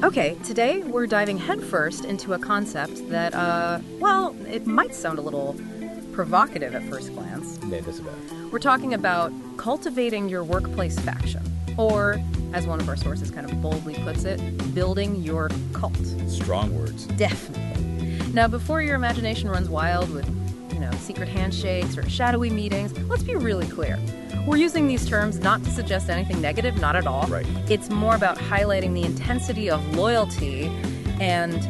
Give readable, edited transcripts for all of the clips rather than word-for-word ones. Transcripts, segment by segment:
Okay, today we're diving headfirst into a concept that, well, it might sound a little provocative at first glance. Yeah, just about. We're talking about cultivating your workplace faction, or, as one of our sources kind of boldly puts it, building your cult. Strong words. Definitely. Now, before your imagination runs wild with, secret handshakes or shadowy meetings, let's be really clear. We're using these terms not to suggest anything negative, not at all. Right. It's more about highlighting the intensity of loyalty and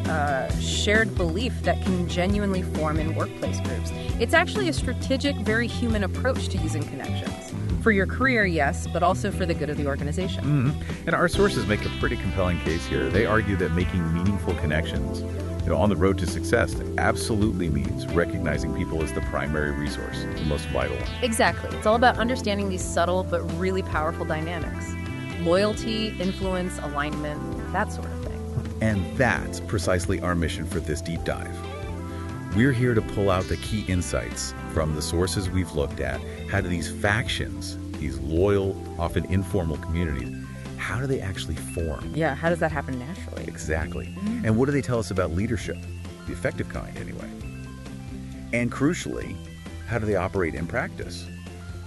shared belief that can genuinely form in workplace groups. It's actually a strategic, very human approach to using connections. For your career, yes, but also for the good of the organization. Mm-hmm. And our sources make a pretty compelling case here. They argue that making meaningful connections on the road to success absolutely means recognizing people as the primary resource, the most vital one. Exactly. It's all about understanding these subtle but really powerful dynamics. Loyalty, influence, alignment, that sort of thing. And that's precisely our mission for this deep dive. We're here to pull out the key insights from the sources we've looked at. How do these factions, these loyal, often informal communities, how do they actually form? Yeah, how does that happen naturally? Exactly. And what do they tell us about leadership? The effective kind, anyway. And crucially, how do they operate in practice?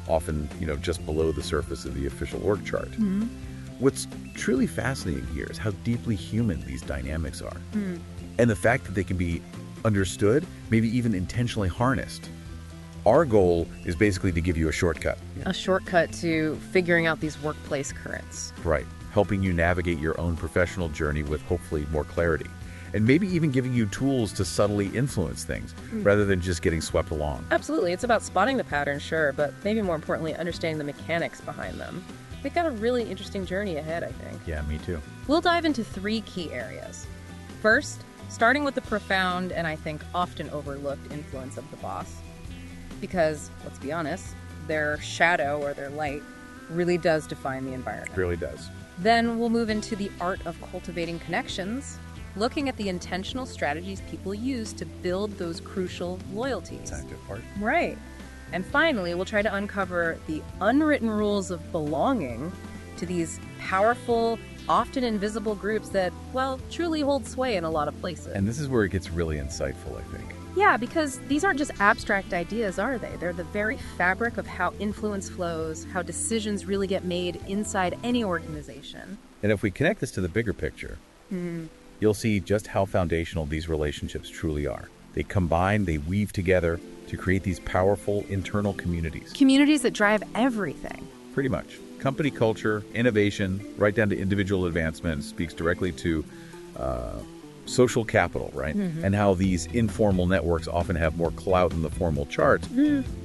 Often, just below the surface of the official org chart. What's truly fascinating here is how deeply human these dynamics are. And the fact that they can be understood, maybe even intentionally harnessed. Our goal is basically to give you a shortcut. A shortcut to figuring out these workplace currents. Right. Helping you navigate your own professional journey with hopefully more clarity. And maybe even giving you tools to subtly influence things rather than just getting swept along. Absolutely. It's about spotting the patterns, sure, but maybe more importantly, understanding the mechanics behind them. We've got a really interesting journey ahead, I think. Yeah, me too. We'll dive into 3 key areas. First, starting with the profound and I think often overlooked influence of the boss. Because, let's be honest, their shadow or their light really does define the environment. It really does. Then we'll move into the art of cultivating connections, looking at the intentional strategies people use to build those crucial loyalties. Time to part. Right. And finally, we'll try to uncover the unwritten rules of belonging to these powerful, often invisible groups that, well, truly hold sway in a lot of places. And this is where it gets really insightful, I think. Yeah, because these aren't just abstract ideas, are they? They're the very fabric of how influence flows, how decisions really get made inside any organization. And if we connect this to the bigger picture, you'll see just how foundational these relationships truly are. They combine, they weave together to create these powerful internal communities. Communities that drive everything. Pretty much. Company culture, innovation, right down to individual advancement, speaks directly to social capital, right? And how these informal networks often have more clout in the formal charts.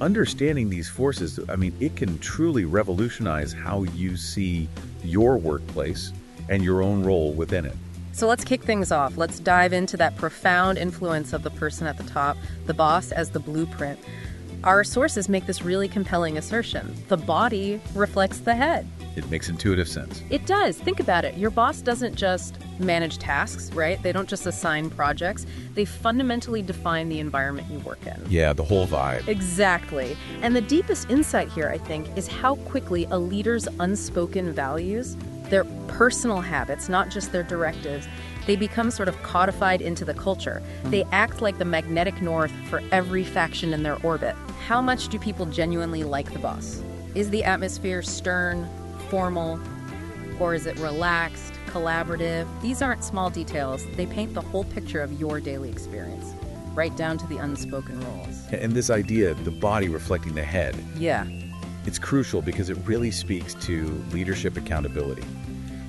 Understanding these forces, it can truly revolutionize how you see your workplace and your own role within it. So let's kick things off. Let's dive into that profound influence of the person at the top, the boss as the blueprint. Our sources make this really compelling assertion. The body reflects the head. It makes intuitive sense. It does. Think about it. Your boss doesn't just manage tasks, right? They don't just assign projects. They fundamentally define the environment you work in. Yeah, the whole vibe. Exactly. And the deepest insight here, I think, is how quickly a leader's unspoken values, their personal habits, not just their directives, they become sort of codified into the culture. They act like the magnetic north for every faction in their orbit. How much do people genuinely like the boss? Is the atmosphere stern, formal, or is it relaxed, collaborative? These aren't small details. They paint the whole picture of your daily experience, right down to the unspoken rules. And this idea, the body reflecting the head, Yeah. it's crucial because it really speaks to leadership accountability.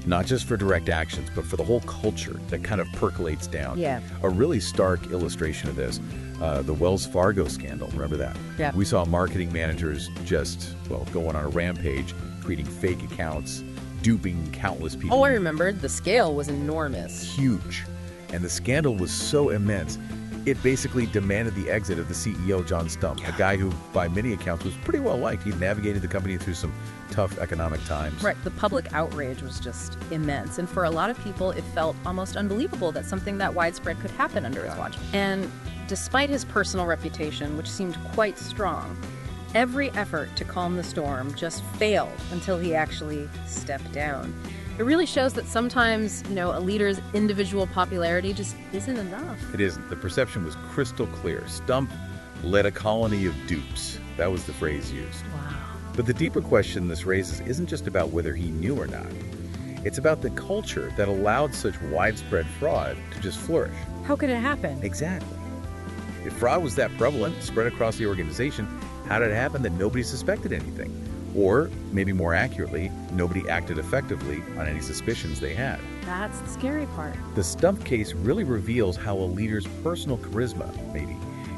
Not just for direct actions, but for the whole culture that kind of percolates down. Yeah. A really stark illustration of this, the Wells Fargo scandal, remember that? Yeah. We saw marketing managers just, going on a rampage, creating fake accounts, duping countless people. Oh, I remembered. The scale was enormous. Huge. And the scandal was so immense, it basically demanded the exit of the CEO, John Stump, a guy who, by many accounts, was pretty well liked. He navigated the company through some tough economic times. Right. The public outrage was just immense. And for a lot of people, it felt almost unbelievable that something that widespread could happen under his watch. And despite his personal reputation, which seemed quite strong, every effort to calm the storm just failed until he actually stepped down. It really shows that sometimes, a leader's individual popularity just isn't enough. It isn't. The perception was crystal clear. Stump led a colony of dupes. That was the phrase used. Wow. But the deeper question this raises isn't just about whether he knew or not. It's about the culture that allowed such widespread fraud to just flourish. How could it happen? Exactly. If fraud was that prevalent, spread across the organization, how did it happen that nobody suspected anything? Or, maybe more accurately, nobody acted effectively on any suspicions they had. That's the scary part. The Stump case really reveals how a leader's personal charisma, maybe,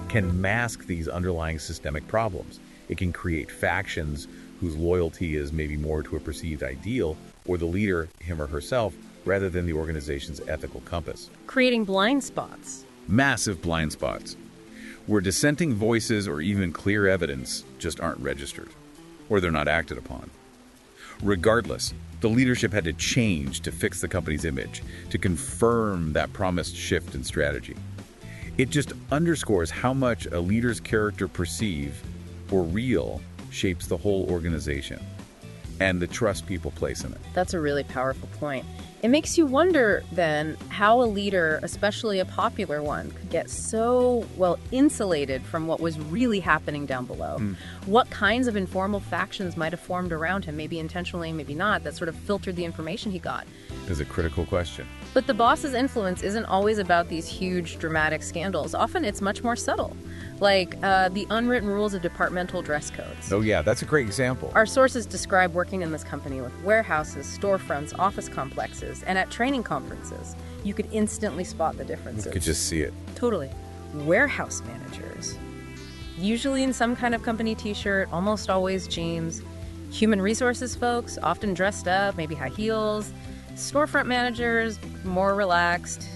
can mask these underlying systemic problems. It can create factions whose loyalty is maybe more to a perceived ideal, or the leader, him or herself, rather than the organization's ethical compass. Creating blind spots. Massive blind spots, where dissenting voices or even clear evidence just aren't registered, or they're not acted upon. Regardless, the leadership had to change to fix the company's image, to confirm that promised shift in strategy. It just underscores how much a leader's character perceive or real shapes the whole organization and the trust people place in it. That's a really powerful point. It makes you wonder, then, how a leader, especially a popular one, could get so, insulated from what was really happening down below. What kinds of informal factions might have formed around him, maybe intentionally, maybe not, that sort of filtered the information he got? Is a critical question. But the boss's influence isn't always about these huge, dramatic scandals. Often it's much more subtle, like the unwritten rules of departmental dress codes. Oh yeah, that's a great example. Our sources describe working in this company with warehouses, storefronts, office complexes, and at training conferences. You could instantly spot the differences. You could just see it. Totally. Warehouse managers. Usually in some kind of company t-shirt, almost always jeans. Human resources folks, often dressed up, maybe high heels. Storefront managers, more relaxed,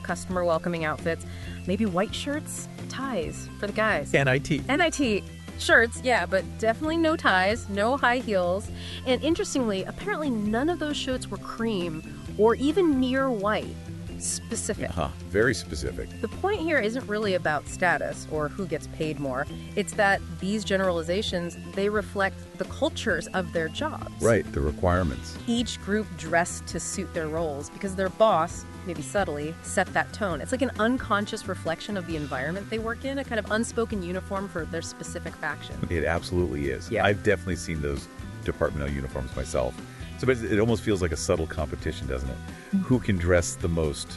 customer welcoming outfits. Maybe white shirts, ties for the guys. NIT shirts, yeah, but definitely no ties, no high heels. And interestingly, apparently none of those shirts were cream or even near white. Specific. Very specific. The point here isn't really about status or who gets paid more. It's that these generalizations, they reflect the cultures of their jobs. Right, the requirements. Each group dressed to suit their roles because their boss, maybe subtly, set that tone. It's like an unconscious reflection of the environment they work in, a kind of unspoken uniform for their specific faction. It absolutely is. Yeah. I've definitely seen those departmental uniforms myself. So it almost feels like a subtle competition, doesn't it? Who can dress the most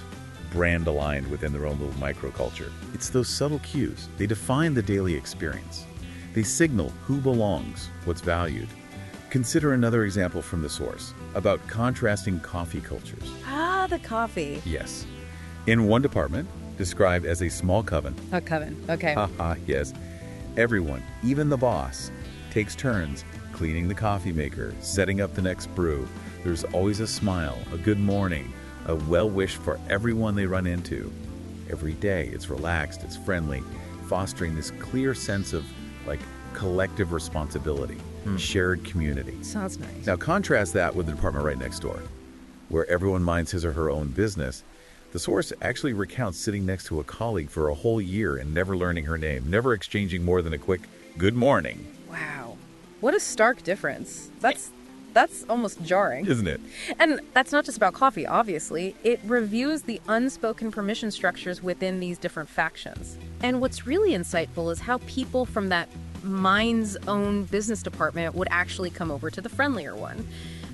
brand aligned within their own little microculture? It's those subtle cues. They define the daily experience. They signal who belongs, what's valued. Consider another example from the source about contrasting coffee cultures. The coffee. Yes. In one department, described as a small coven. A coven, okay. Yes. Everyone, even the boss, takes turns cleaning the coffee maker, setting up the next brew. There's always a smile, a good morning, a well wish for everyone they run into. Every day, it's relaxed, it's friendly, fostering this clear sense of, collective responsibility, shared community. Sounds nice. Now, contrast that with the department right next door, where everyone minds his or her own business. The source actually recounts sitting next to a colleague for a whole year and never learning her name, never exchanging more than a quick good morning. Wow. What a stark difference. That's almost jarring. Isn't it? And that's not just about coffee, obviously. It reviews the unspoken permission structures within these different factions. And what's really insightful is how people from that mind's own business department would actually come over to the friendlier one,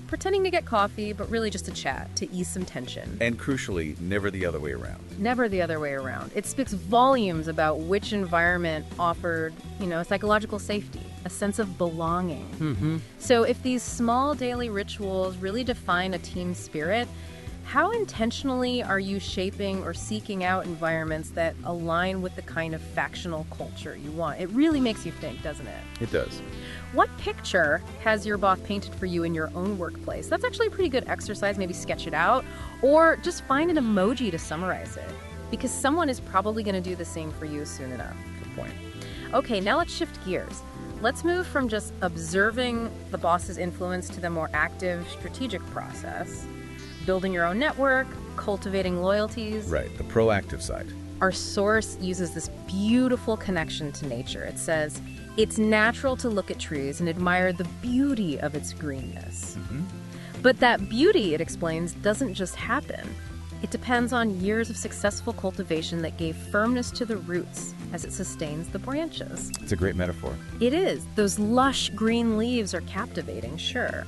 pretending to get coffee, but really just to chat, to ease some tension. And crucially, never the other way around. Never the other way around. It speaks volumes about which environment offered, psychological safety, a sense of belonging. So if these small daily rituals really define a team spirit, how intentionally are you shaping or seeking out environments that align with the kind of factional culture you want? It really makes you think, doesn't it? It does. What picture has your boss painted for you in your own workplace? That's actually a pretty good exercise. Maybe sketch it out or just find an emoji to summarize it, because someone is probably going to do the same for you soon enough. Good point. Okay, now let's shift gears. Let's move from just observing the boss's influence to the more active, strategic process. Building your own network, cultivating loyalties. Right, the proactive side. Our source uses this beautiful connection to nature. It says, it's natural to look at trees and admire the beauty of its greenness. But that beauty, it explains, doesn't just happen. It depends on years of successful cultivation that gave firmness to the roots as it sustains the branches. It's a great metaphor. It is. Those lush green leaves are captivating, sure.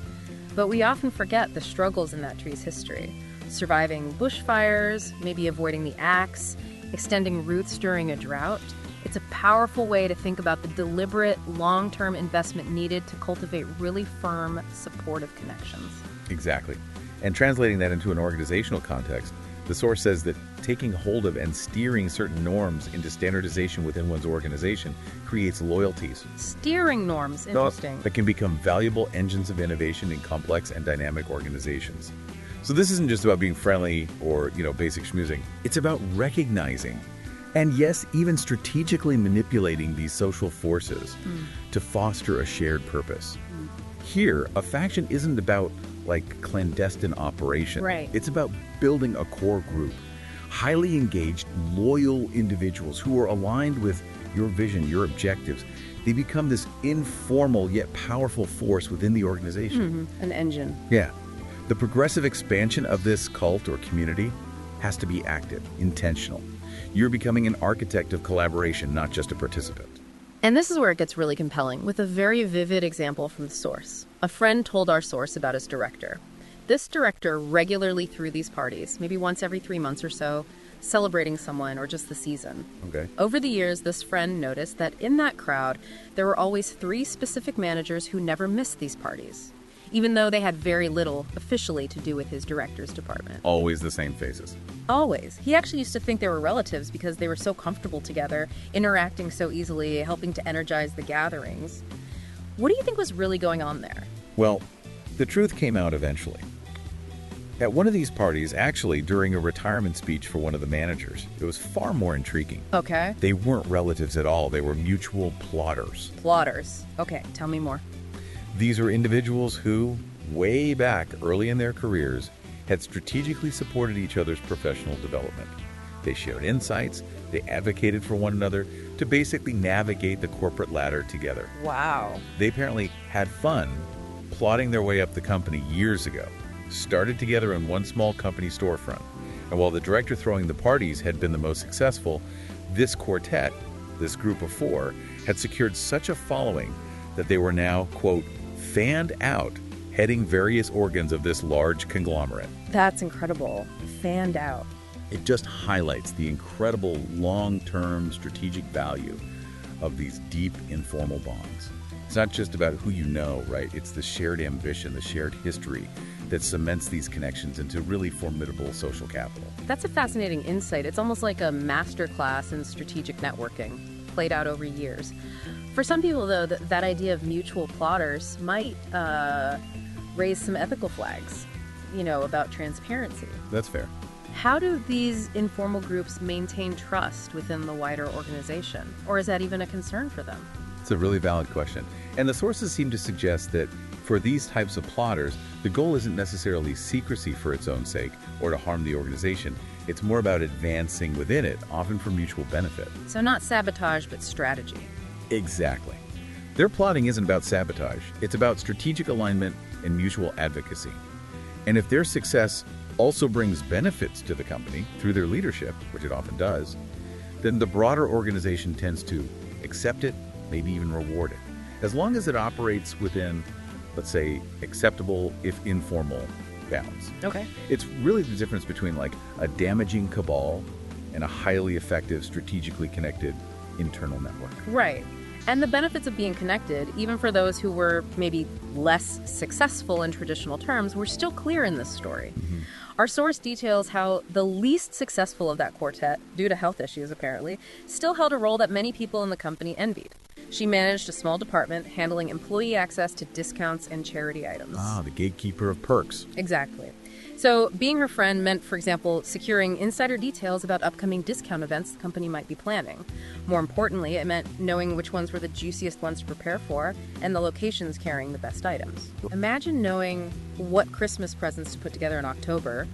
But we often forget the struggles in that tree's history. Surviving bushfires, maybe avoiding the axe, extending roots during a drought. It's a powerful way to think about the deliberate, long-term investment needed to cultivate really firm, supportive connections. Exactly. And translating that into an organizational context, the source says that taking hold of and steering certain norms into standardization within one's organization creates loyalties. Steering norms, interesting. That can become valuable engines of innovation in complex and dynamic organizations. So this isn't just about being friendly or, basic schmoozing. It's about recognizing and, yes, even strategically manipulating these social forces to foster a shared purpose. Here, a faction isn't about clandestine operation. Right. It's about building a core group, highly engaged, loyal individuals who are aligned with your vision, your objectives. They become this informal yet powerful force within the organization. An engine. Yeah. The progressive expansion of this cult or community has to be active, intentional. You're becoming an architect of collaboration, not just a participant. And this is where it gets really compelling, with a very vivid example from the source. A friend told our source about his director. This director regularly threw these parties, maybe once every 3 months or so, celebrating someone or just the season. Okay. Over the years, this friend noticed that in that crowd, there were always 3 specific managers who never missed these parties, even though they had very little officially to do with his director's department. Always the same faces. Always. He actually used to think they were relatives because they were so comfortable together, interacting so easily, helping to energize the gatherings. What do you think was really going on there? Well, the truth came out eventually. At one of these parties, actually during a retirement speech for one of the managers, it was far more intriguing. Okay. They weren't relatives at all. They were mutual plotters. Plotters. Okay, tell me more. These are individuals who, way back early in their careers, had strategically supported each other's professional development. They shared insights, they advocated for one another to basically navigate the corporate ladder together. Wow. They apparently had fun plotting their way up the company years ago, started together in one small company storefront. And while the director throwing the parties had been the most successful, this quartet, this group of 4, had secured such a following that they were now, quote, fanned out, heading various organs of this large conglomerate. That's incredible. Fanned out. It just highlights the incredible long-term strategic value of these deep informal bonds. It's not just about who you know, right? It's the shared ambition, the shared history that cements these connections into really formidable social capital. That's a fascinating insight. It's almost like a masterclass in strategic networking, played out over years. For some people, though, that idea of mutual plotters might raise some ethical flags, about transparency. That's fair. How do these informal groups maintain trust within the wider organization? Or is that even a concern for them? It's a really valid question. And the sources seem to suggest that for these types of plotters, the goal isn't necessarily secrecy for its own sake or to harm the organization. It's more about advancing within it, often for mutual benefit. So not sabotage, but strategy. Exactly. Their plotting isn't about sabotage. It's about strategic alignment and mutual advocacy. And if their success also brings benefits to the company through their leadership, which it often does, then the broader organization tends to accept it, maybe even reward it, as long as it operates within, let's say, acceptable, if informal, bounds. Okay. It's really the difference between a damaging cabal and a highly effective, strategically connected internal network. Right. And the benefits of being connected, even for those who were maybe less successful in traditional terms, were still clear in this story. Mm-hmm. Our source details how the least successful of that quartet, due to health issues apparently, still held a role that many people in the company envied. She managed a small department handling employee access to discounts and charity items. Ah, the gatekeeper of perks. Exactly. So being her friend meant, for example, securing insider details about upcoming discount events the company might be planning. More importantly, it meant knowing which ones were the juiciest ones to prepare for and the locations carrying the best items. Imagine knowing what Christmas presents to put together in October.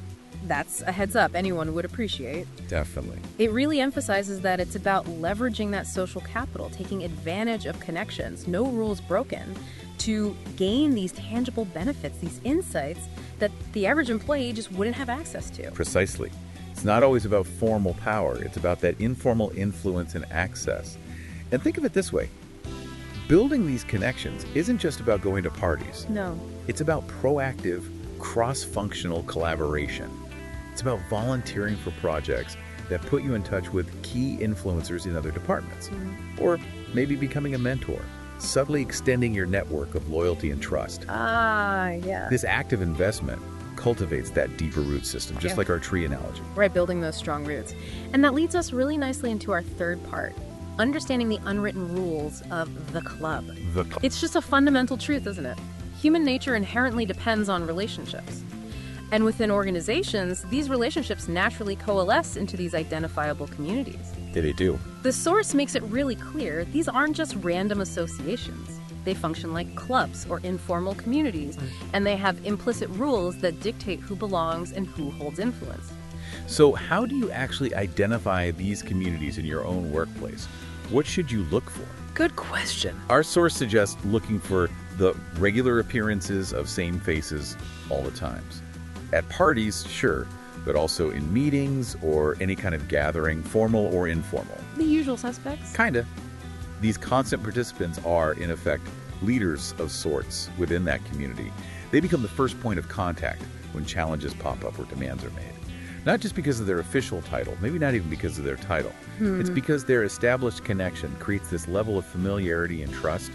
That's a heads up anyone would appreciate. Definitely. It really emphasizes that it's about leveraging that social capital, taking advantage of connections, no rules broken, to gain these tangible benefits, these insights that the average employee just wouldn't have access to. Precisely. It's not always about formal power. It's about that informal influence and access. And think of it this way. Building these connections isn't just about going to parties. No. It's about proactive, cross-functional collaboration. It's about volunteering for projects that put you in touch with key influencers in other departments. Or maybe becoming a mentor, subtly extending your network of loyalty and trust. Yeah. This active investment cultivates that deeper root system, just like our tree analogy. Right, building those strong roots. And that leads us really nicely into our third part, understanding the unwritten rules of the club. It's just a fundamental truth, isn't it? Human nature inherently depends on relationships. And within organizations, these relationships naturally coalesce into these identifiable communities. Yeah, they do. The source makes it really clear these aren't just random associations. They function like clubs or informal communities, and they have implicit rules that dictate who belongs and who holds influence. So how do you actually identify these communities in your own workplace? What should you look for? Good question. Our source suggests looking for the regular appearances of same faces all the times. At parties, sure, but also in meetings or any kind of gathering, formal or informal. The usual suspects. Kinda. These constant participants are, in effect, leaders of sorts within that community. They become the first point of contact when challenges pop up or demands are made. Not just because of their official title, maybe not even because of their title. It's because their established connection creates this level of familiarity and trust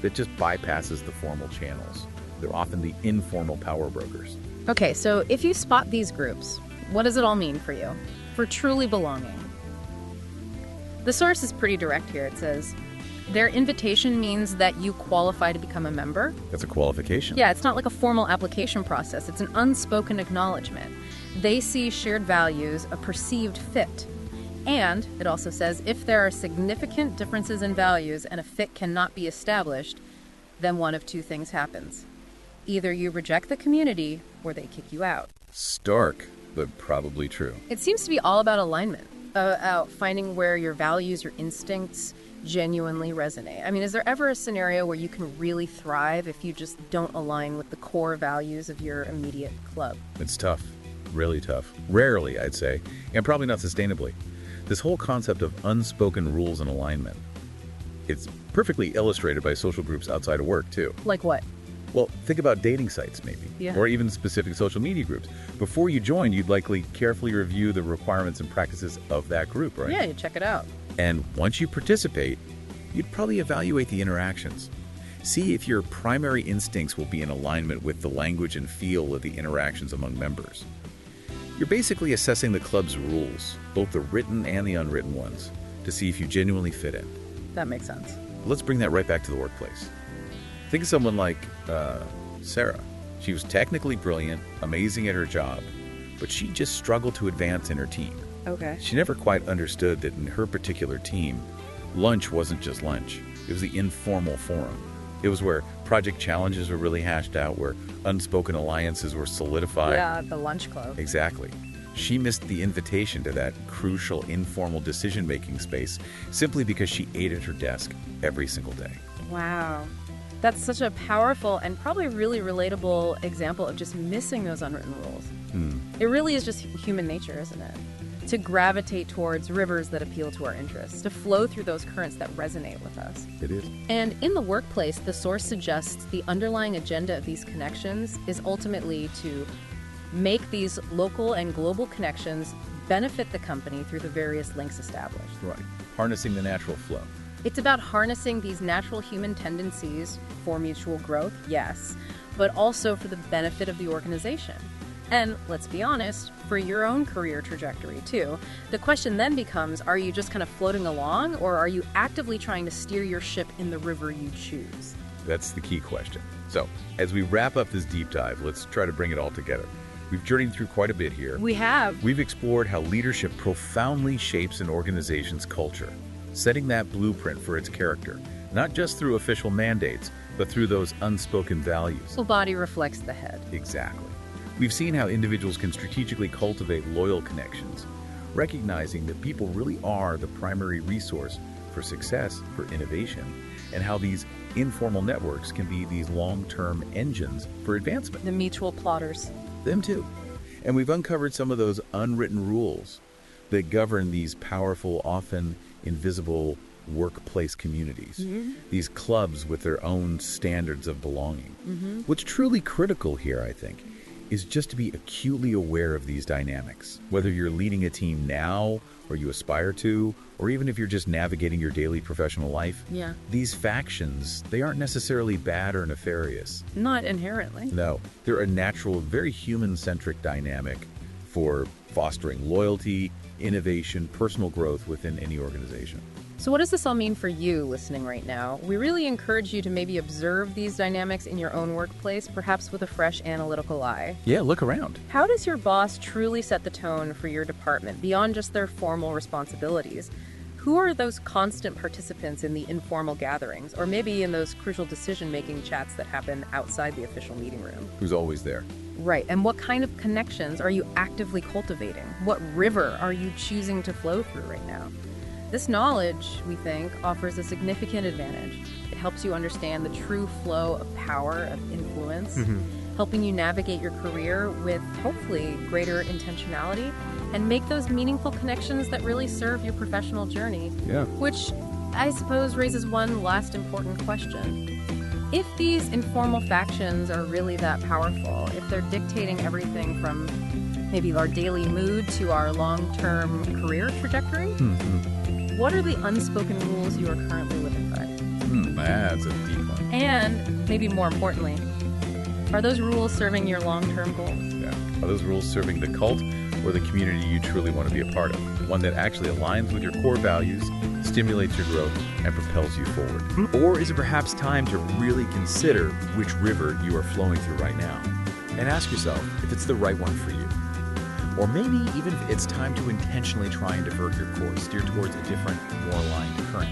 that just bypasses the formal channels. They're often the informal power brokers. Okay, so if you spot these groups, what does it all mean for you? For truly belonging? The source is pretty direct here. It says, their invitation means that you qualify to become a member. That's a qualification. Yeah, it's not like a formal application process. It's an unspoken acknowledgement. They see shared values, a perceived fit. And it also says if there are significant differences in values and a fit cannot be established, then one of two things happens. Either you reject the community or they kick you out. Stark, but probably true. It seems to be all about alignment, about finding where your values, your instincts genuinely resonate. I mean, is there ever a scenario where you can really thrive if you just don't align with the core values of your immediate club? It's tough. Really tough. Rarely, I'd say, and probably not sustainably. This whole concept of unspoken rules and alignment, it's perfectly illustrated by social groups outside of work, too. Like what? Well, think about dating sites, maybe, or even specific social media groups. Before you join, you'd likely carefully review the requirements and practices of that group, right? Yeah, you check it out. And once you participate, you'd probably evaluate the interactions. See if your primary instincts will be in alignment with the language and feel of the interactions among members. You're basically assessing the club's rules, both the written and the unwritten ones, to see if you genuinely fit in. That makes sense. Let's bring that right back to the workplace. Think of someone like Sarah. She was technically brilliant, amazing at her job, but she just struggled to advance in her team. Okay. She never quite understood that in her particular team, lunch wasn't just lunch. It was the informal forum. It was where project challenges were really hashed out, where unspoken alliances were solidified. Yeah, the lunch club. Exactly. She missed the invitation to that crucial informal decision-making space simply because she ate at her desk every single day. Wow. That's such a powerful and probably really relatable example of just missing those unwritten rules. It really is just human nature, isn't it? To gravitate towards rivers that appeal to our interests, to flow through those currents that resonate with us. It is. And in the workplace, the source suggests the underlying agenda of these connections is ultimately to make these local and global connections benefit the company through the various links established. Right. Harnessing the natural flow. It's about harnessing these natural human tendencies for mutual growth, yes, but also for the benefit of the organization. And let's be honest, for your own career trajectory too. The question then becomes, are you just kind of floating along, or are you actively trying to steer your ship in the river you choose? That's the key question. So, as we wrap up this deep dive, let's try to bring it all together. We've journeyed through quite a bit here. We have. We've explored how leadership profoundly shapes an organization's culture, setting that blueprint for its character, not just through official mandates, but through those unspoken values. The body reflects the head. Exactly. We've seen how individuals can strategically cultivate loyal connections, recognizing that people really are the primary resource for success, for innovation, and how these informal networks can be these long-term engines for advancement. The mutual plotters. Them too. And we've uncovered some of those unwritten rules that govern these powerful, often invisible workplace communities. These clubs with their own standards of belonging. What's truly critical here, I think, is just to be acutely aware of these dynamics. Whether you're leading a team now, or you aspire to, or even if you're just navigating your daily professional life, these factions, they aren't necessarily bad or nefarious. Not inherently. No, they're a natural, very human-centric dynamic for fostering loyalty, innovation, personal growth within any organization. So what does this all mean for you listening right now? We really encourage you to maybe observe these dynamics in your own workplace, perhaps with a fresh analytical eye. Yeah, look around. How does your boss truly set the tone for your department beyond just their formal responsibilities? Who are those constant participants in the informal gatherings, or maybe in those crucial decision-making chats that happen outside the official meeting room? Who's always there? Right, and what kind of connections are you actively cultivating? What river are you choosing to flow through right now? This knowledge, we think, offers a significant advantage. It helps you understand the true flow of power, of influence, helping you navigate your career with, hopefully, greater intentionality and make those meaningful connections that really serve your professional journey. Yeah. Which, I suppose, raises one last important question. If these informal factions are really that powerful, if they're dictating everything from maybe our daily mood to our long-term career trajectory, what are the unspoken rules you are currently living by? That's a deep one. And, maybe more importantly, are those rules serving your long-term goals? Yeah. Are those rules serving the cult or the community you truly want to be a part of? One that actually aligns with your core values, stimulates your growth, and propels you forward. Or is it perhaps time to really consider which river you are flowing through right now? And ask yourself if it's the right one for you. Or maybe even if it's time to intentionally try and divert your course, steer towards a different, more aligned current.